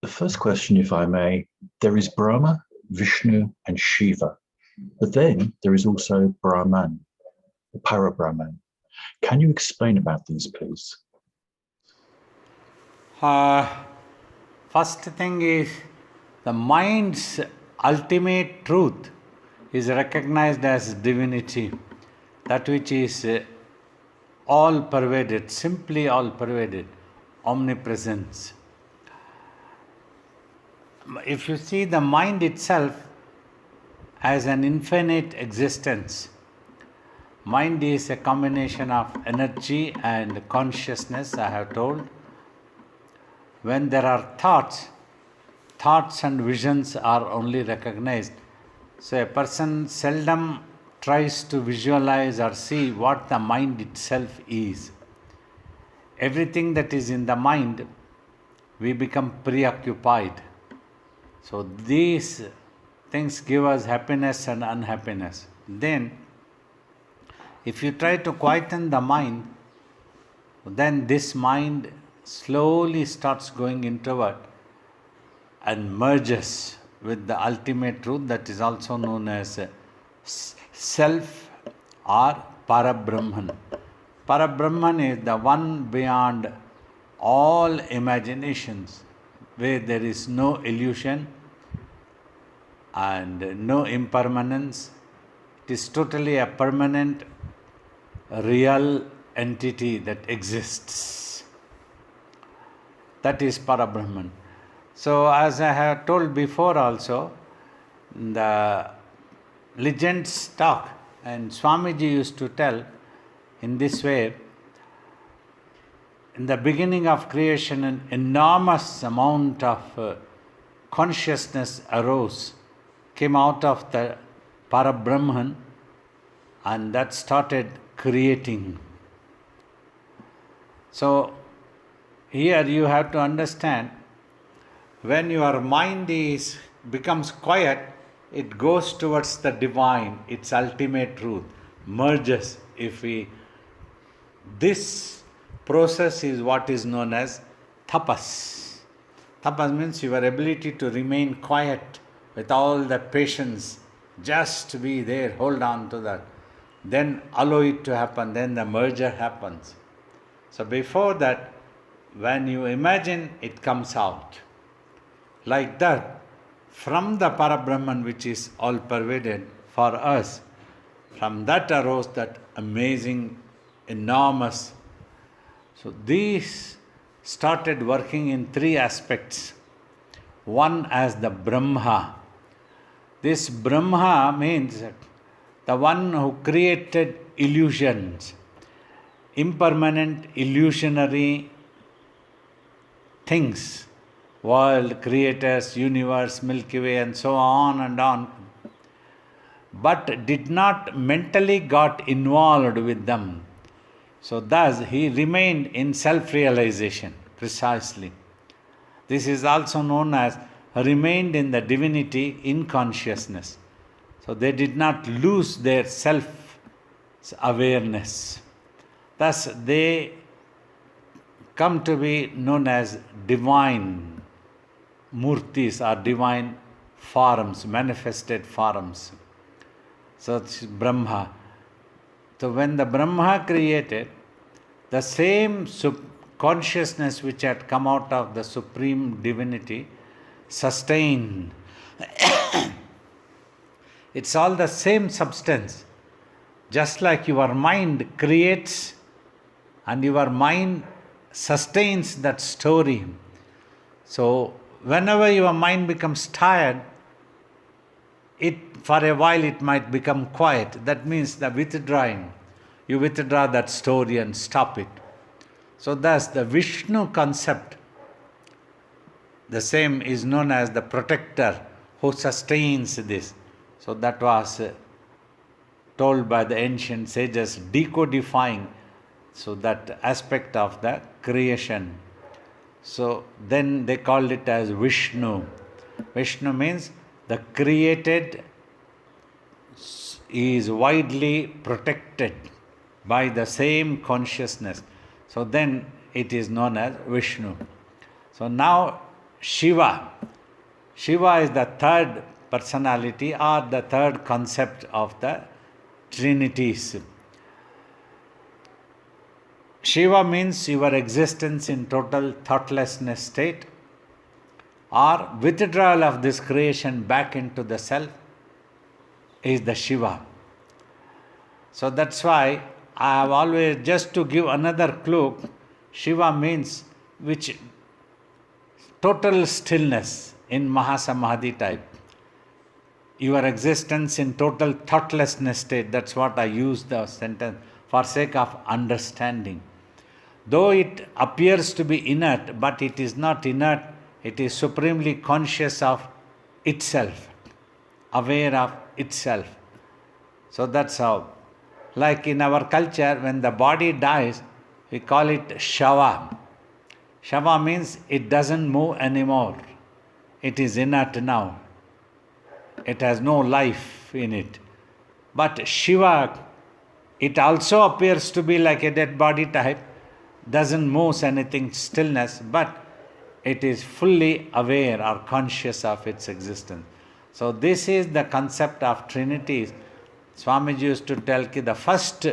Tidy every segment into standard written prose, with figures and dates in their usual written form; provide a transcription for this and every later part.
The first question, if I may, there is Brahma, Vishnu, and Shiva. But then there is also Brahman, the Parabrahman. Can you explain about these, please? First thing is the mind's ultimate truth is recognized as divinity, that which is all pervaded, simply all pervaded, omnipresence. If you see the mind itself as an infinite existence, mind is a combination of energy and consciousness, I have told. When there are thoughts and visions are only recognized. So a person seldom tries to visualize or see what the mind itself is. Everything that is in the mind, we become preoccupied. So these things give us happiness and unhappiness. Then, if you try to quieten the mind, then this mind slowly starts going introvert and merges with the ultimate truth that is also known as self or Parabrahman. Parabrahman is the one beyond all imaginations, where there is no illusion and no impermanence. It is totally a permanent, real entity that exists. That is Parabrahman. So, as I have told before also, the legends talk, and Swamiji used to tell in this way: in the beginning of creation, an enormous amount of consciousness arose, came out of the Parabrahman, and that started creating. So, here you have to understand, when your mind becomes quiet, it goes towards the divine, its ultimate truth, merges. This process is what is known as tapas. Tapas means your ability to remain quiet with all the patience, just be there, hold on to that. Then allow it to happen, then the merger happens. So before that, when you imagine, it comes out. Like that, from the Parabrahman, which is all pervaded for us, from that arose that amazing, enormous. So these started working in three aspects. One as the Brahma. This Brahma means the one who created illusions, impermanent, illusionary things, world, creators, universe, Milky Way, and so on and on, but did not mentally got involved with them. So thus he remained in self-realization, precisely. This is also known as remained in the divinity in consciousness. So they did not lose their self-awareness. Thus they come to be known as divine murtis or divine forms, manifested forms. So it's Brahma. So when the Brahma created, the same consciousness which had come out of the supreme divinity sustained. It's all the same substance. Just like your mind creates and your mind sustains that story. So whenever your mind becomes tired, for a while it might become quiet. That means the withdrawing. You withdraw that story and stop it. So thus the Vishnu concept, the same, is known as the protector who sustains this. So that was told by the ancient sages, decodifying so that aspect of the creation. So then they called it as Vishnu. Vishnu means the created is widely protected by the same consciousness. So then it is known as Vishnu. So now Shiva. Shiva is the third personality or the third concept of the Trinities. Shiva means your existence in total thoughtlessness state or withdrawal of this creation back into the self is the Shiva. So that's why I have always, just to give another clue, Shiva means which total stillness in Mahasamadhi type. Your existence in total thoughtlessness state, that's what I use the sentence for sake of understanding. Though it appears to be inert, but it is not inert, it is supremely conscious of itself, aware of itself. So that's how. Like in our culture, when the body dies, we call it Shava. Shava means it doesn't move anymore. It is inert now. It has no life in it. But Shiva, it also appears to be like a dead body type, doesn't move anything, stillness, but it is fully aware or conscious of its existence. So this is the concept of Trinities. Swamiji used to tell that the first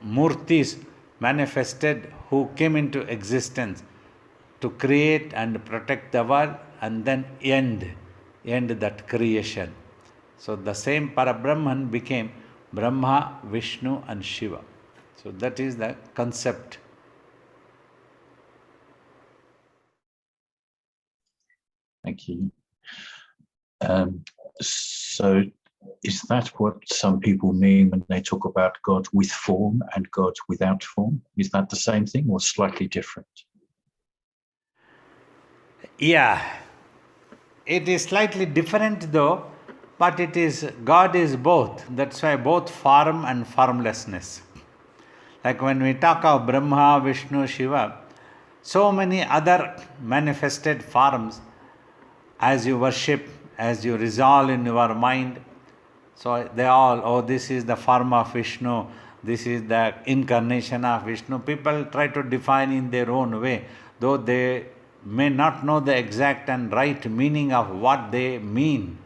murtis manifested who came into existence to create and protect the world and then end that creation. So the same Parabrahman became Brahma, Vishnu and Shiva. So that is the concept. Thank you. So is that what some people mean when they talk about God with form and God without form? Is that the same thing or slightly different? Yeah, it is slightly different though, but it is, God is both. That's why both form and formlessness. Like when we talk of Brahma, Vishnu, Shiva, so many other manifested forms as you worship, as you resolve in your mind. So they all, this is the form of Vishnu, this is the incarnation of Vishnu. People try to define in their own way, though they may not know the exact and right meaning of what they mean.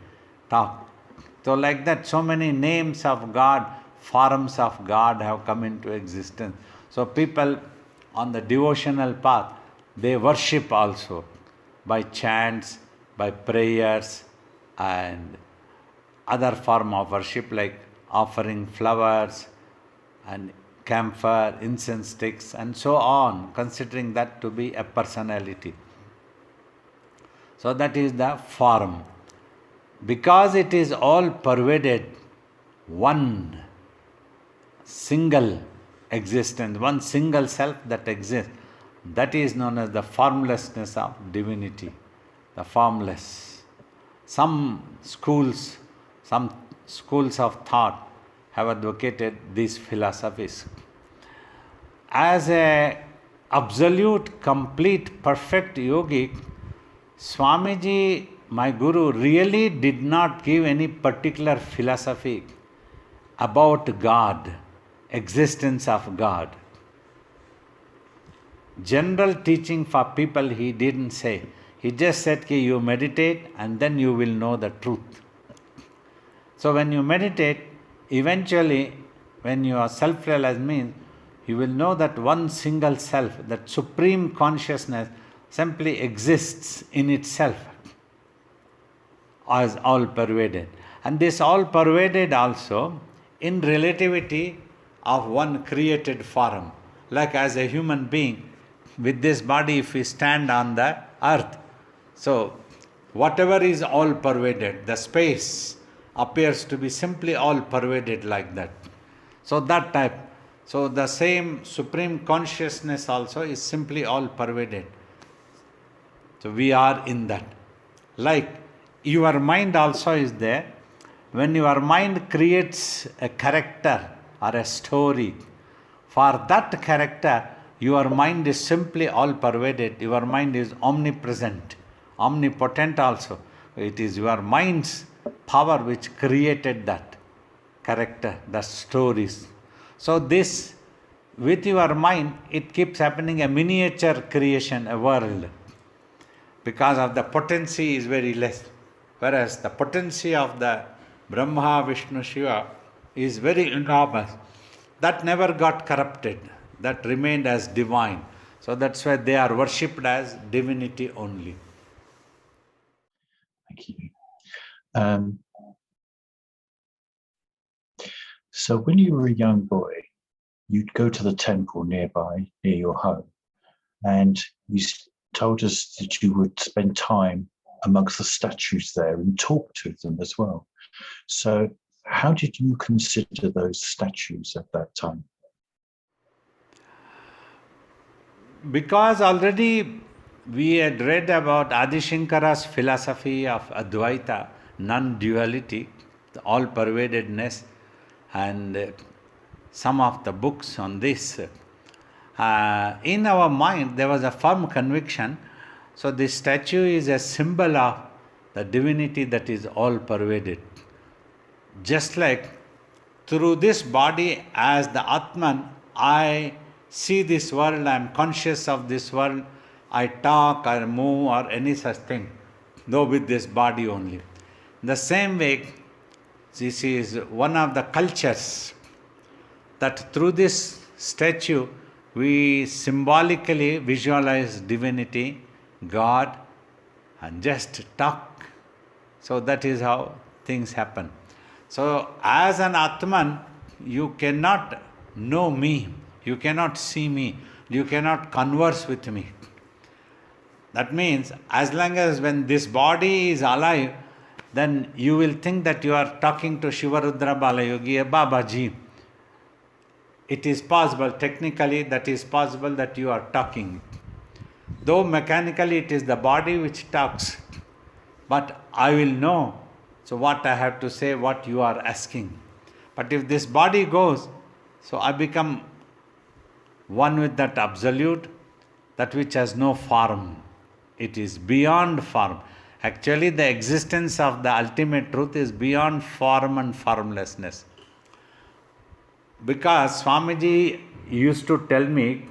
So like that, so many names of God, forms of God have come into existence. So people on the devotional path, they worship also by chants, by prayers and other form of worship like offering flowers and camphor, incense sticks and so on, considering that to be a personality. So that is the form. Because it is all pervaded, one single existence, one single self that exists, that is known as the formlessness of divinity, the formless. Some schools of thought have advocated these philosophies. As a absolute, complete, perfect yogic, Swamiji, my guru, really did not give any particular philosophy about God, existence of God. General teaching for people he didn't say. He just said that you meditate and then you will know the truth. So when you meditate, eventually when you are self-realized means you will know that one single self, that supreme consciousness simply exists in itself as all pervaded. And this all pervaded also in relativity of one created form. Like as a human being, with this body if we stand on the earth, so whatever is all pervaded, the space appears to be simply all pervaded like that. So that type. So the same supreme consciousness also is simply all pervaded. So we are in that. Like your mind also is there. When your mind creates a character or a story, for that character, your mind is simply all pervaded. Your mind is omnipresent, omnipotent also. It is your mind's power which created that character, the stories. So this, with your mind, it keeps happening, a miniature creation, a world. because of the potency is very less. Whereas the potency of the Brahma, Vishnu, Shiva is very enormous. That never got corrupted. That remained as divine. So that's why they are worshipped as divinity only. Thank you. So when you were a young boy, you'd go to the temple nearby, near your home, and you told us that you would spend time amongst the statues there and talk to them as well. So how did you consider those statues at that time? Because already we had read about Adi Shankara's philosophy of Advaita, non-duality, the all-pervadedness, and some of the books on this. In our mind, there was a firm conviction. So this statue is a symbol of the divinity that is all-pervaded. Just like through this body as the Atman, I see this world, I am conscious of this world, I talk or move or any such thing, though with this body only. In the same way, this is one of the cultures that through this statue we symbolically visualize divinity, God, and just talk. So that is how things happen. So as an Atman, you cannot know me, you cannot see me, you cannot converse with me. That means as long as when this body is alive, then you will think that you are talking to Shiva, Rudra, Balayogi, Babaji. It is possible, technically that is possible that you are talking. Though mechanically it is the body which talks, but I will know, so what I have to say, what you are asking. But if this body goes, so I become one with that absolute, that which has no form. It is beyond form. Actually, the existence of the ultimate truth is beyond form and formlessness. Because Swamiji used to tell me,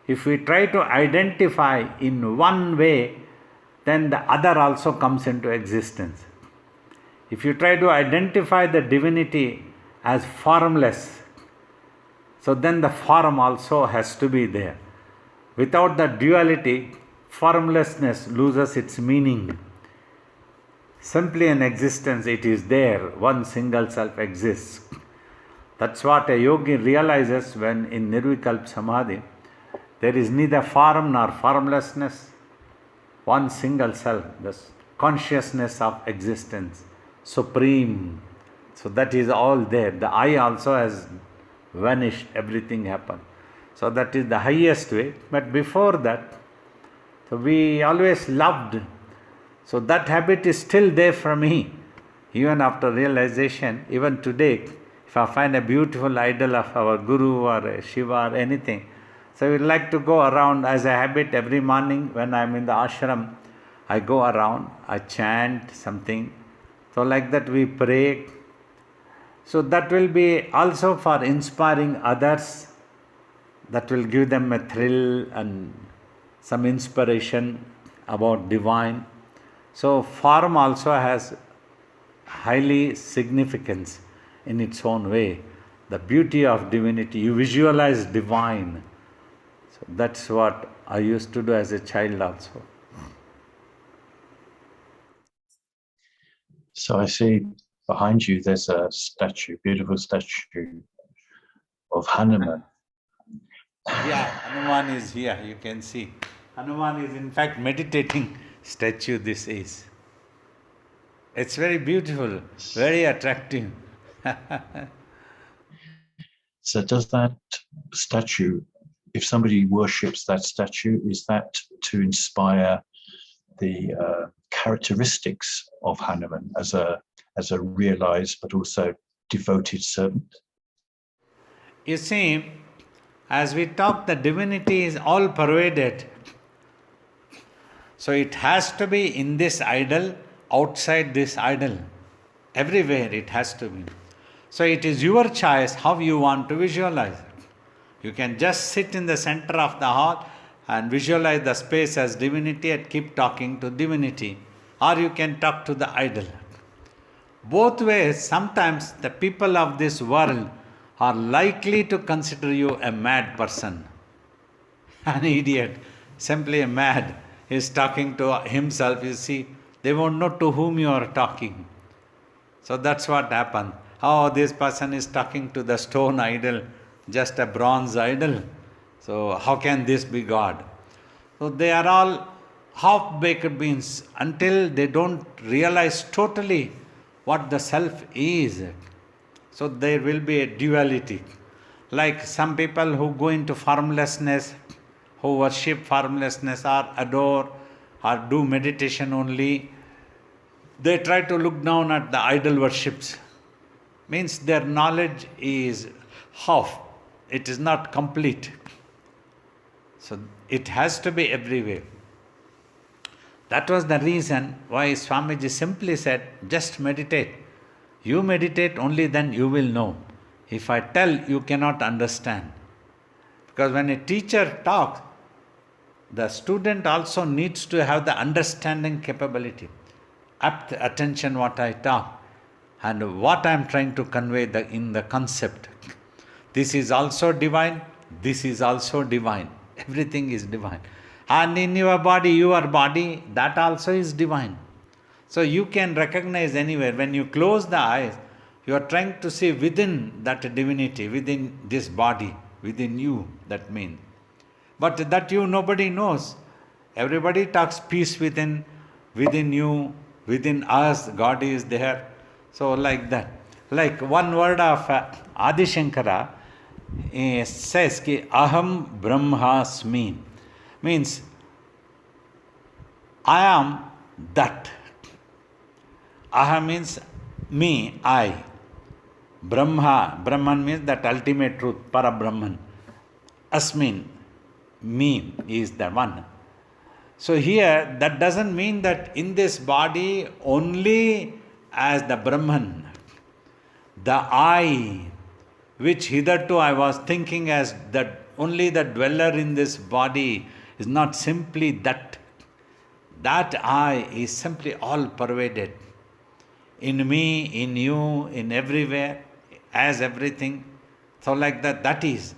if we try to identify in one way, then the other also comes into existence. If you try to identify the divinity as formless, so then the form also has to be there. Without the duality, formlessness loses its meaning. Simply an existence, it is there, one single self exists. That's what a yogi realizes when in Nirvikalpa Samadhi, there is neither form nor formlessness, one single self, the consciousness of existence, supreme. So that is all there. The I also has vanished, everything happened. So that is the highest way. But before that, so we always loved. So that habit is still there for me. Even after realization, even today, if I find a beautiful idol of our Guru or a Shiva or anything, so we like to go around as a habit every morning when I am in the ashram. I go around, I chant something. So like that we pray. So that will be also for inspiring others. That will give them a thrill and some inspiration about divine. So form also has highly significance in its own way. The beauty of divinity, you visualize divine. So that's what I used to do as a child also. So I see behind you there's a statue, beautiful statue of Hanuman. Yeah, Hanuman is here, you can see. Hanuman is in fact meditating statue this is. It's very beautiful, very attractive. So does that statue, if somebody worships that statue, is that to inspire the characteristics of Hanuman as a realized but also devoted servant? You see, as we talk, the divinity is all pervaded. So it has to be in this idol, outside this idol. Everywhere it has to be. So it is your choice how you want to visualize it. You can just sit in the center of the hall and visualize the space as divinity and keep talking to divinity. Or you can talk to the idol. Both ways, sometimes the people of this world are likely to consider you a mad person, an idiot, simply a mad. Is talking to himself. You see, they won't know to whom you are talking. So that's what happened. Oh, this person is talking to the stone idol, just a bronze idol. So how can this be God? So they are all half-baked beans until they don't realize totally what the self is. So there will be a duality. Like some people who go into formlessness, who worship formlessness or adore or do meditation only, they try to look down at the idol worships. Means their knowledge is half. It is not complete. So it has to be everywhere. That was the reason why Swamiji simply said, just meditate. You meditate, only then you will know. If I tell, you cannot understand. Because when a teacher talks, the student also needs to have the understanding capability, apt attention what I talk and what I am trying to convey in the concept. This is also divine, this is also divine. Everything is divine. And in your body, that also is divine. So you can recognize anywhere. When you close the eyes, you are trying to see within that divinity, within this body, within you, that means. But that you, nobody knows. Everybody talks peace within you, within us, God is there. So like that. Like one word of Adi Shankara says ki aham brahmasmi, means I am that. Aham means me, I. Brahman means that ultimate truth, Parabrahman. Asmin, me is the one. So here, that doesn't mean that in this body only as the Brahman, the I, which hitherto I was thinking as that only the dweller in this body, is not simply that. That I is simply all pervaded. In me, in you, in everywhere, as everything. So like that, that is.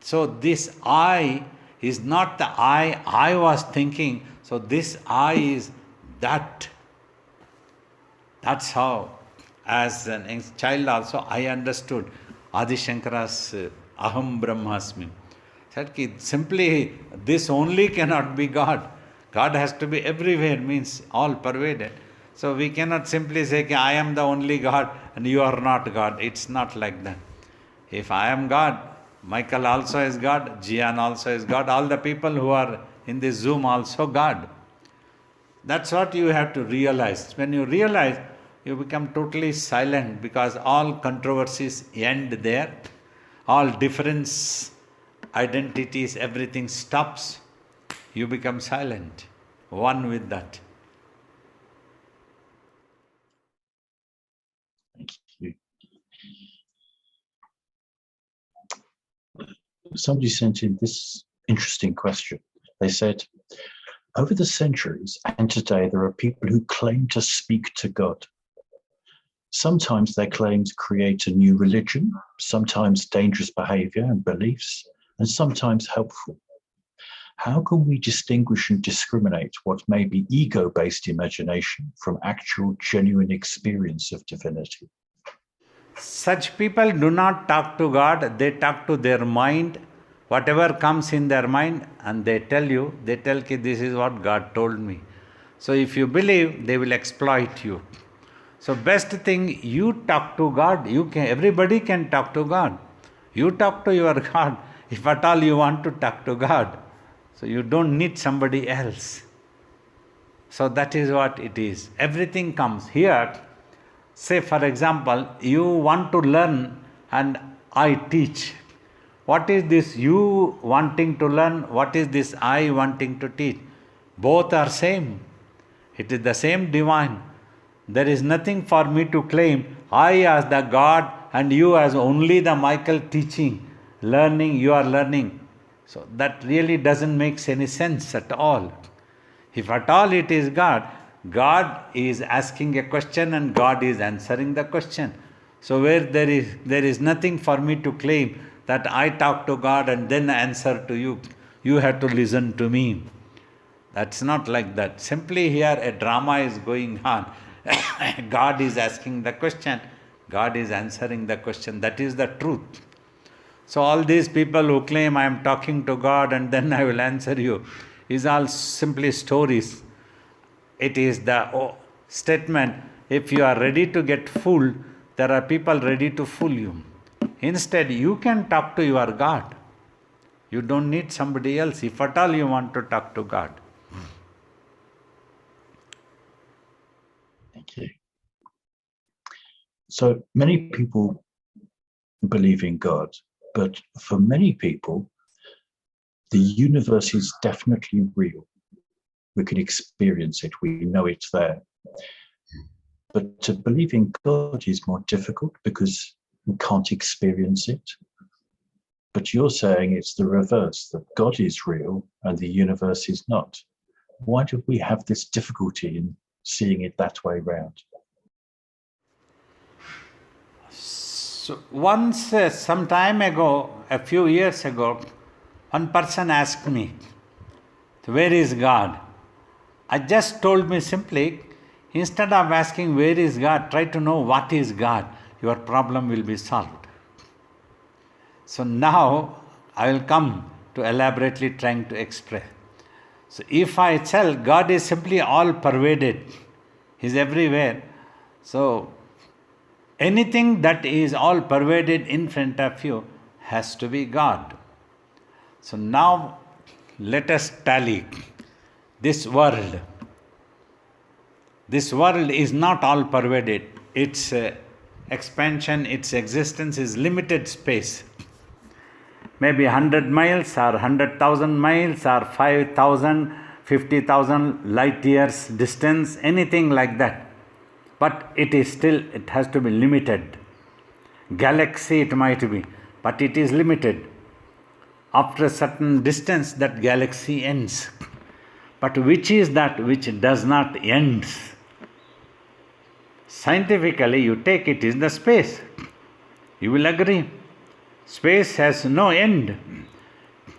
So this I is not the I was thinking. So this I is that. That's how, as a child also, I understood Adi Shankara's Aham Brahmasmi. Said ki simply this only cannot be God. God has to be everywhere, means all pervaded. So we cannot simply say ki I am the only God and you are not God. It's not like that. If I am God, Michael also is God, Jian also is God, all the people who are in this Zoom also God. That's what you have to realize. When you realize, you become totally silent because all controversies end there. All difference, identities, everything stops. You become silent, one with that. Thank you. Somebody sent in this interesting question. They said, over the centuries and today, there are people who claim to speak to God. Sometimes their claims create a new religion, sometimes dangerous behavior and beliefs, and sometimes helpful. How can we distinguish and discriminate what may be ego-based imagination from actual genuine experience of divinity? Such people do not talk to God, they talk to their mind, whatever comes in their mind, and they tell ki this is what God told me. So if you believe, they will exploit you. So best thing, you talk to God. Everybody can talk to God. You talk to your God, if at all you want to talk to God. So you don't need somebody else. So that is what it is. Everything comes here. Say for example, you want to learn and I teach. What is this you wanting to learn? What is this I wanting to teach? Both are same. It is the same divine. There is nothing for me to claim. I as the God and you as only the Michael teaching, learning, you are learning. So that really doesn't make any sense at all. If at all it is God, God is asking a question and God is answering the question. So where there is nothing for me to claim that I talk to God and then answer to you. You have to listen to me. That's not like that. Simply here a drama is going on. God is asking the question, God is answering the question. That is the truth. So all these people who claim I am talking to God and then I will answer you is all simply stories. It is the statement, if you are ready to get fooled, there are people ready to fool you. Instead, you can talk to your God. You don't need somebody else if at all you want to talk to God. Thank you. So many people believe in God, but for many people, the universe is definitely real. We can experience it, we know it's there. But to believe in God is more difficult because we can't experience it. But you're saying it's the reverse, that God is real and the universe is not. Why do we have this difficulty in seeing it that way round? So once, some time ago, a few years ago, one person asked me, where is God? I just told me simply, instead of asking where is God, try to know what is God. Your problem will be solved. So now I will come to elaborately trying to express. So if I tell God is simply all pervaded, He is everywhere. So anything that is all pervaded in front of you has to be God. So now let us tally this world. This world is not all pervaded. Its expansion, its existence is limited space. Maybe 100 miles or 100,000 miles or 5,000, 50,000 light years distance, anything like that. But it has to be limited. Galaxy it might be, but it is limited. After a certain distance, that galaxy ends. But which is that which does not end? Scientifically, you take it is the space. You will agree. Space has no end.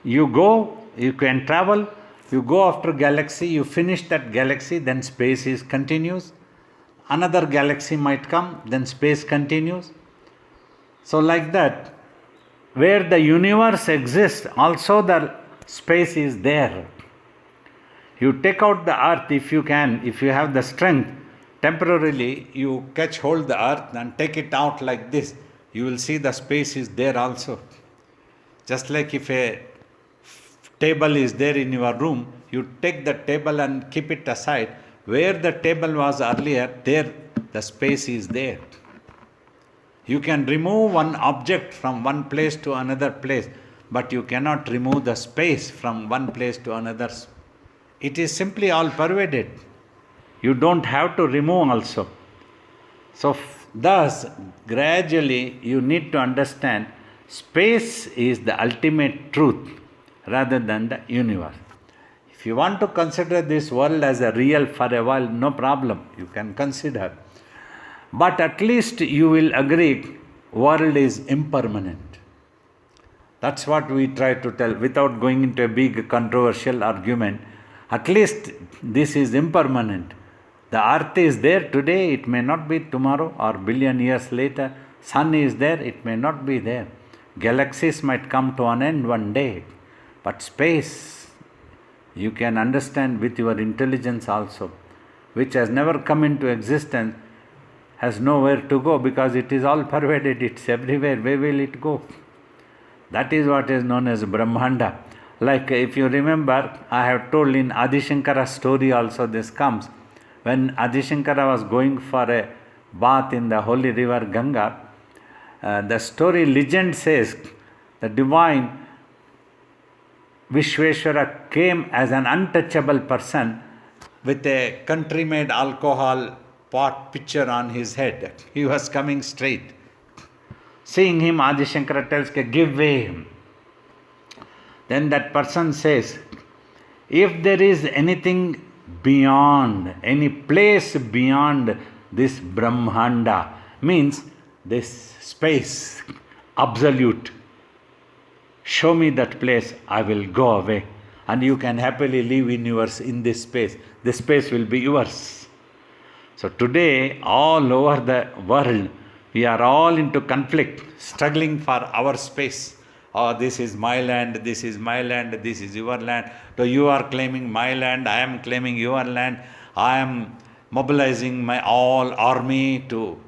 You go, you can travel, you go after galaxy, you finish that galaxy, then space is continues. Another galaxy might come, then space continues. So like that, where the universe exists, also the space is there. You take out the earth if you can, if you have the strength, temporarily you catch hold the earth and take it out like this. You will see the space is there also. Just like if a table is there in your room, you take the table and keep it aside. Where the table was earlier, there the space is there. You can remove one object from one place to another place, but you cannot remove the space from one place to another. It is simply all pervaded. You don't have to remove also. So thus, gradually you need to understand space is the ultimate truth rather than the universe. If you want to consider this world as a real for a while, no problem, you can consider. But at least you will agree, world is impermanent. That's what we try to tell without going into a big controversial argument. At least this is impermanent. The earth is there today, it may not be tomorrow or billion years later. Sun is there, it may not be there. Galaxies might come to an end one day. But space, you can understand with your intelligence also, which has never come into existence, has nowhere to go because it is all pervaded, it's everywhere. Where will it go? That is what is known as Brahmanda. Like if you remember, I have told in Adi Shankara's story also this comes. When Adi Shankara was going for a bath in the holy river Ganga, the story legend says the divine Vishweshwara came as an untouchable person with a country-made alcohol pot pitcher on his head. He was coming straight. Seeing him, Adi Shankara tells, give way. Then that person says, if there is anything beyond, any place beyond this Brahmanda, means this space, absolute, show me that place, I will go away. And you can happily live in this space. This space will be yours. So today, all over the world, we are all into conflict, struggling for our space. Oh, this is my land, this is my land, this is your land. So you are claiming my land, I am claiming your land. I am mobilizing my all army to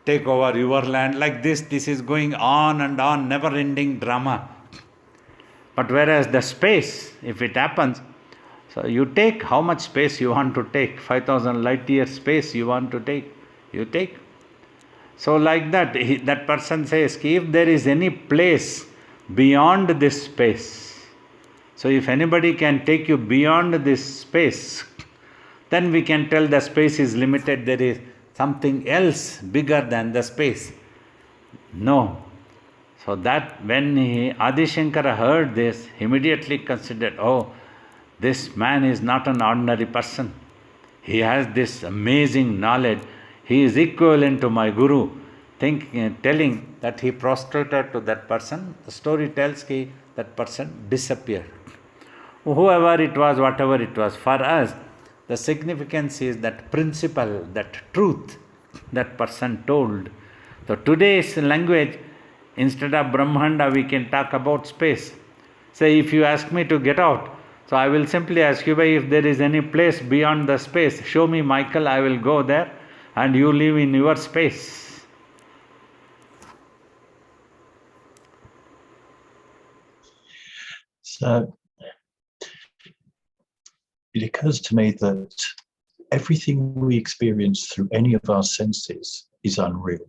take over your land. Like this is going on and on, never-ending drama. But whereas the space, if it happens, so you take how much space you want to take, 5,000 light year space you want to take, you take. So like that, that person says, if there is any place beyond this space, so if anybody can take you beyond this space, then we can tell the space is limited, there is something else bigger than the space. No. So that when Adi Shankara heard this, he immediately considered, oh, this man is not an ordinary person. He has this amazing knowledge. He is equivalent to my guru. Telling that he prostrated to that person. The story tells that person disappeared. Whoever it was, whatever it was, for us, the significance is that principle, that truth that person told. So today's language, instead of Brahmanda, we can talk about space. Say, if you ask me to get out, so I will simply ask you, if there is any place beyond the space, show me, Michael, I will go there, and you live in your space. So it occurs to me that everything we experience through any of our senses is unreal.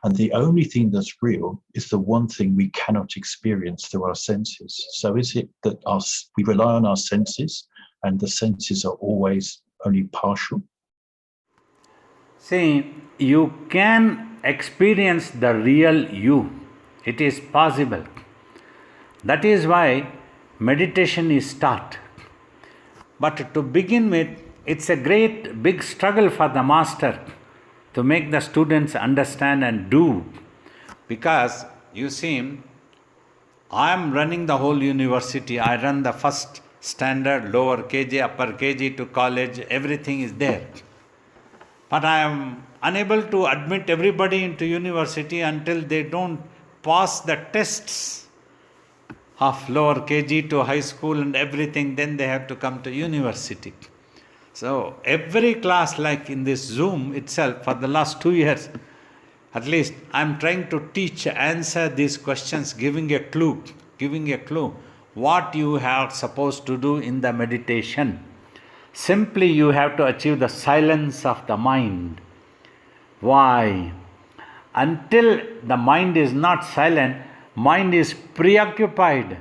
And the only thing that's real is the one thing we cannot experience through our senses. So is it that we rely on our senses and the senses are always only partial? See, you can experience the real you. It is possible. That is why meditation is taught. But to begin with, it's a great big struggle for the master to make the students understand and do. Because you see, I am running the whole university. I run the first standard, lower KG, upper KG to college, everything is there. But I am unable to admit everybody into university until they don't pass the tests of lower KG to high school and everything, then they have to come to university. So every class, like in this Zoom itself, for the last 2 years, at least I'm trying to teach, answer these questions, giving a clue, what you are supposed to do in the meditation. Simply you have to achieve the silence of the mind. Why? Until the mind is not silent, mind is preoccupied,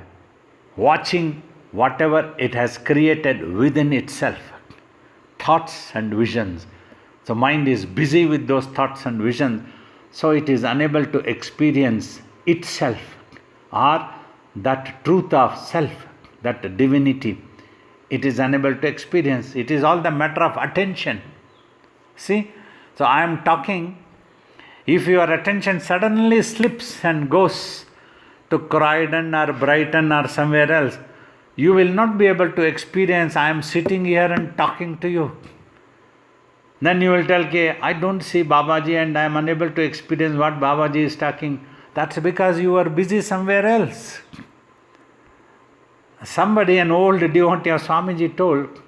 watching whatever it has created within itself. Thoughts and visions. So mind is busy with those thoughts and visions, so it is unable to experience itself or that truth of self, that divinity. It is unable to experience. It is all the matter of attention. See? So I am talking. If your attention suddenly slips and goes to Croydon or Brighton or somewhere else, you will not be able to experience, I am sitting here and talking to you. Then you will tell, I don't see Babaji and I am unable to experience what Babaji is talking. That's because you are busy somewhere else. Somebody, an old devotee of Swamiji told,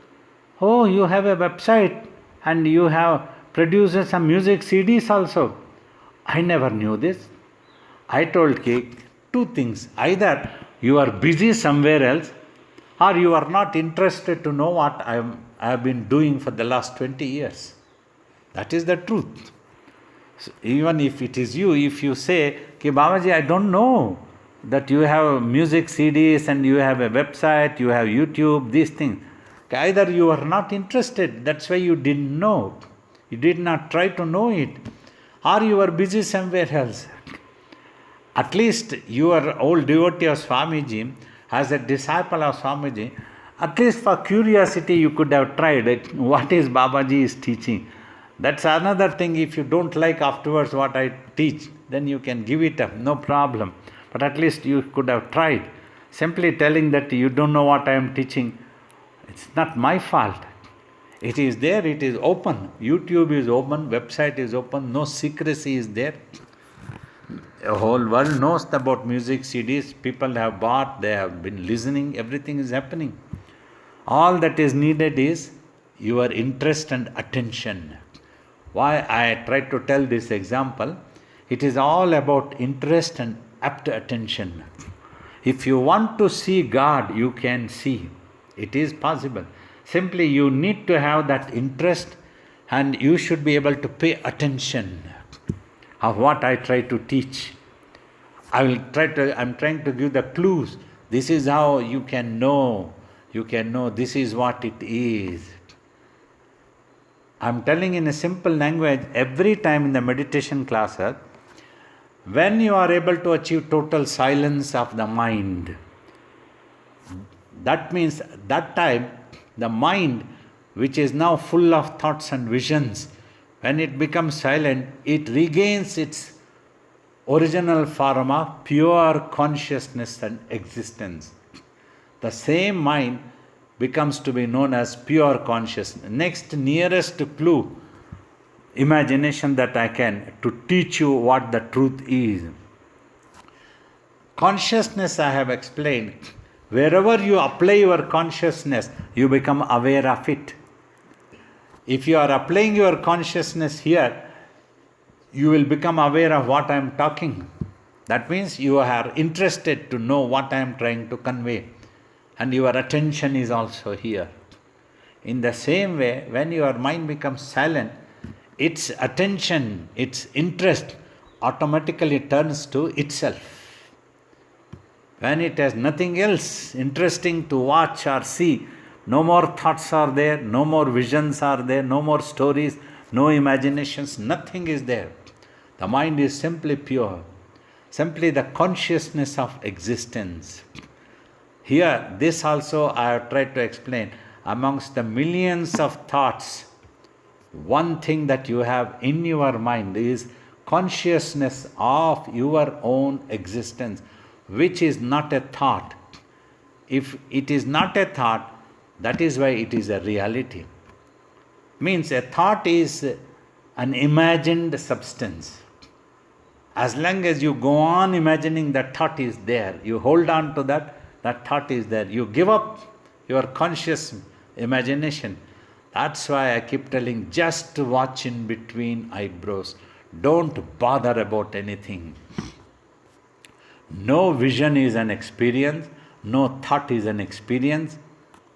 oh, you have a website and you have produced some music CDs also. I never knew this. I told two things. Either you are busy somewhere else or you are not interested to know what I have been doing for the last 20 years. That is the truth. So even if it is you, if you say, Babaji, I don't know that you have music CDs and you have a website, you have YouTube, these things. Either you are not interested, that's why you didn't know. You did not try to know it. Or you are busy somewhere else. At least your old devotee of Swamiji, as a disciple of Swamiji, at least for curiosity you could have tried it. What is Babaji is teaching? That's another thing. If you don't like afterwards what I teach, then you can give it up, no problem. But at least you could have tried. Simply telling that you don't know what I am teaching, it's not my fault. It is there, it is open. YouTube is open, website is open, no secrecy is there. The whole world knows about music, CDs, people have bought, they have been listening, everything is happening. All that is needed is your interest and attention. Why I try to tell this example, it is all about interest and apt attention. If you want to see God, you can see. It is possible. Simply you need to have that interest and you should be able to pay attention of what I try to teach. I'm trying to give the clues. This is how you can know. You can know this is what it is. I'm telling in a simple language every time in the meditation classes, when you are able to achieve total silence of the mind, that means that time the mind, which is now full of thoughts and visions, when it becomes silent, it regains its original form of pure consciousness and existence. The same mind becomes to be known as pure consciousness. Next nearest clue, imagination that I can to teach you what the truth is. Consciousness I have explained. Wherever you apply your consciousness, you become aware of it. If you are applying your consciousness here, you will become aware of what I am talking. That means you are interested to know what I am trying to convey. And your attention is also here. In the same way, when your mind becomes silent, its attention, its interest automatically turns to itself. When it has nothing else interesting to watch or see, no more thoughts are there, no more visions are there, no more stories, no imaginations, nothing is there. The mind is simply pure, simply the consciousness of existence. Here, this also I have tried to explain. Amongst the millions of thoughts, one thing that you have in your mind is consciousness of your own existence, which is not a thought. If it is not a thought, that is why it is a reality. Means a thought is an imagined substance. As long as you go on imagining that thought is there, you hold on to that thought is there. You give up your conscious imagination. That's why I keep telling, just watch in between eyebrows. Don't bother about anything. No vision is an experience. No thought is an experience.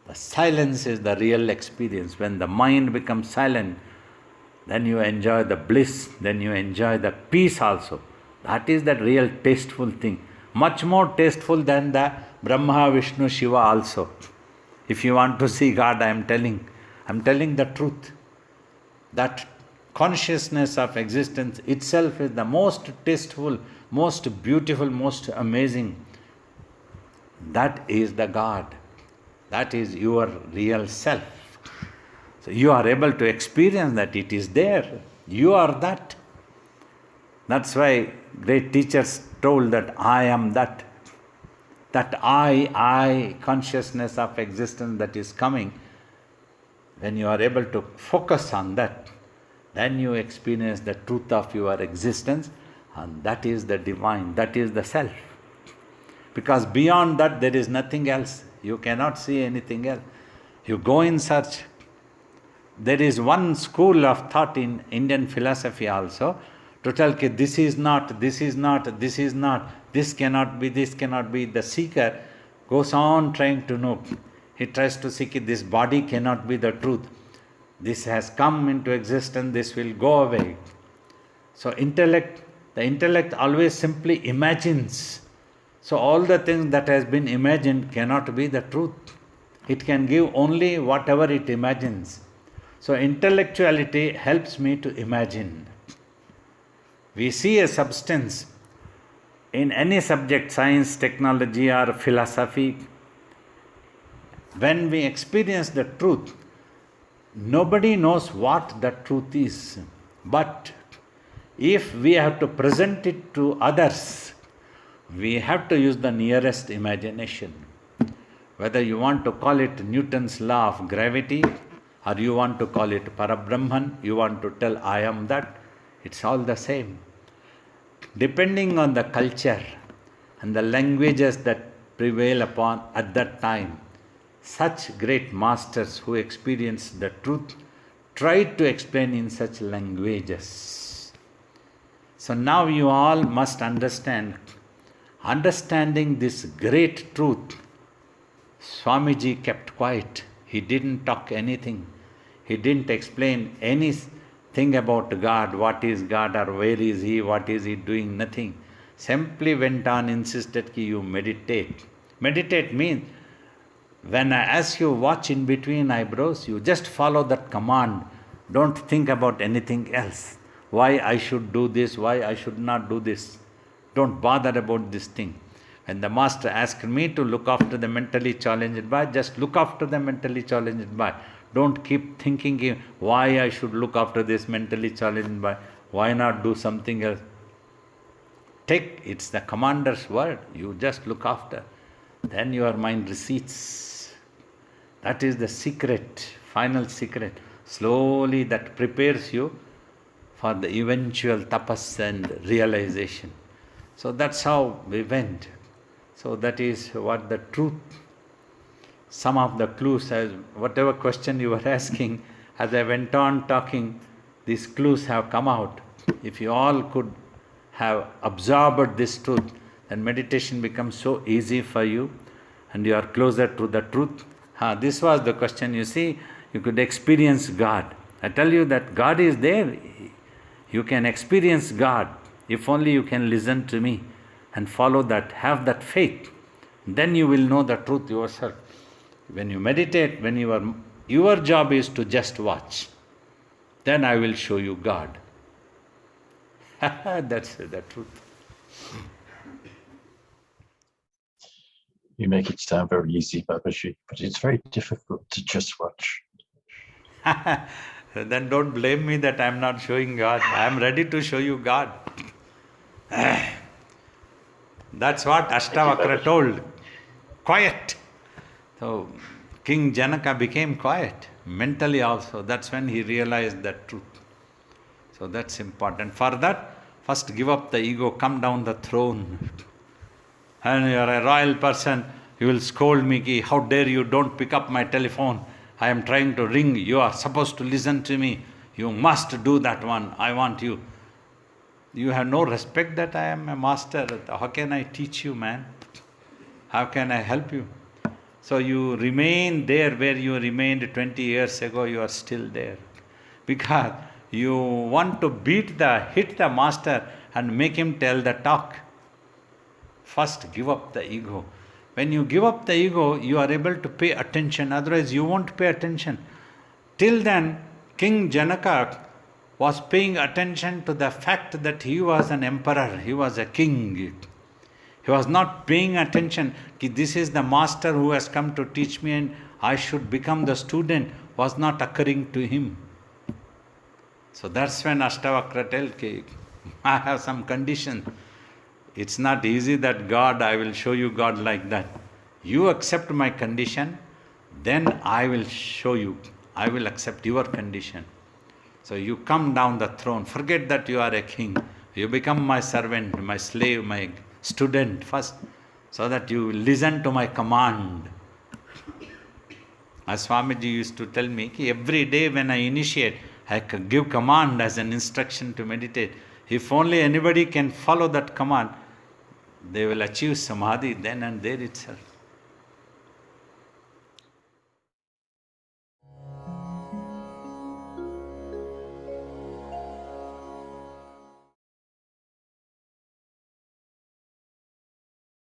The silence is the real experience. When the mind becomes silent, then you enjoy the bliss, then you enjoy the peace also. That is the real tasteful thing. Much more tasteful than the Brahma, Vishnu, Shiva also. If you want to see God, I am telling the truth. That consciousness of existence itself is the most tasteful, most beautiful, most amazing. That is the God. That is your real self. So you are able to experience that it is there. You are that. That's why great teachers told that I am that. That I consciousness of existence that is coming. When you are able to focus on that, then you experience the truth of your existence, and that is the divine, that is the self. Because beyond that there is nothing else. You cannot see anything else. You go in search. There is one school of thought in Indian philosophy also, to tell that this is not, this is not, this is not, this cannot be, this cannot be. The seeker goes on trying to know. He tries to seek it. This body cannot be the truth. This has come into existence, this will go away. So the intellect always simply imagines. So all the things that has been imagined cannot be the truth. It can give only whatever it imagines. So intellectuality helps me to imagine. We see a substance. in any subject, science, technology, or philosophy, when we experience the truth, nobody knows what the truth is. But if we have to present it to others, we have to use the nearest imagination. Whether you want to call it Newton's law of gravity, or you want to call it Parabrahman, you want to tell I am that, it's all the same. Depending on the culture and the languages that prevail upon at that time, such great masters who experienced the truth tried to explain in such languages. So now you all must understand, understanding this great truth, Swamiji kept quiet. He didn't talk anything. He didn't explain anything about God, what is God or where is He, what is He doing, nothing. Simply went on, insisted that you meditate. Meditate means, when I ask you watch in between eyebrows, you just follow that command. Don't think about anything else. Why I should do this, why I should not do this. Don't bother about this thing. When the master asked me to look after the mentally challenged boy, just look after the mentally challenged boy. Don't keep thinking why I should look after this mentally challenged boy. Why not do something else? It's the commander's word. You just look after. Then your mind recedes. That is the secret, final secret. Slowly that prepares you for the eventual tapas and realization. So that's how we went. So that is what the truth, some of the clues, as whatever question you were asking, as I went on talking, these clues have come out. If you all could have absorbed this truth, then meditation becomes so easy for you and you are closer to the truth. This was the question, you see, you could experience God. I tell you that God is there. You can experience God if only you can listen to me and follow that, have that faith. Then you will know the truth yourself. When you meditate, when your job is to just watch, then I will show you God. That's the truth. You make it sound very easy, Babaji, but it's very difficult to just watch. Then don't blame me that I am not showing God. I am ready to show you God. That's what Ashtavakra told. Quiet. So King Janaka became quiet, mentally also. That's when he realized that truth. So that's important. For that, first give up the ego, come down the throne. And you are a royal person, you will scold me, ki, how dare you, don't pick up my telephone. I am trying to ring, you are supposed to listen to me. You must do that one, I want you. You have no respect that I am a master. How can I teach you, man? How can I help you? So you remain there where you remained 20 years ago, you are still there. Because you want to hit the master and make him tell the talk. First, give up the ego. When you give up the ego, you are able to pay attention. Otherwise, you won't pay attention. Till then, King Janaka was paying attention to the fact that he was an emperor, he was a king. He was not paying attention, this is the master who has come to teach me and I should become the student, was not occurring to him. So that's when Ashtavakra tells, I have some condition. It's not easy that God, I will show you God like that. You accept my condition, then I will show you. I will accept your condition. So you come down the throne. Forget that you are a king. You become my servant, my slave, my student first, so that you listen to my command. As Swamiji used to tell me, every day when I initiate, I give command as an instruction to meditate. If only anybody can follow that command, they will achieve samadhi then and there itself.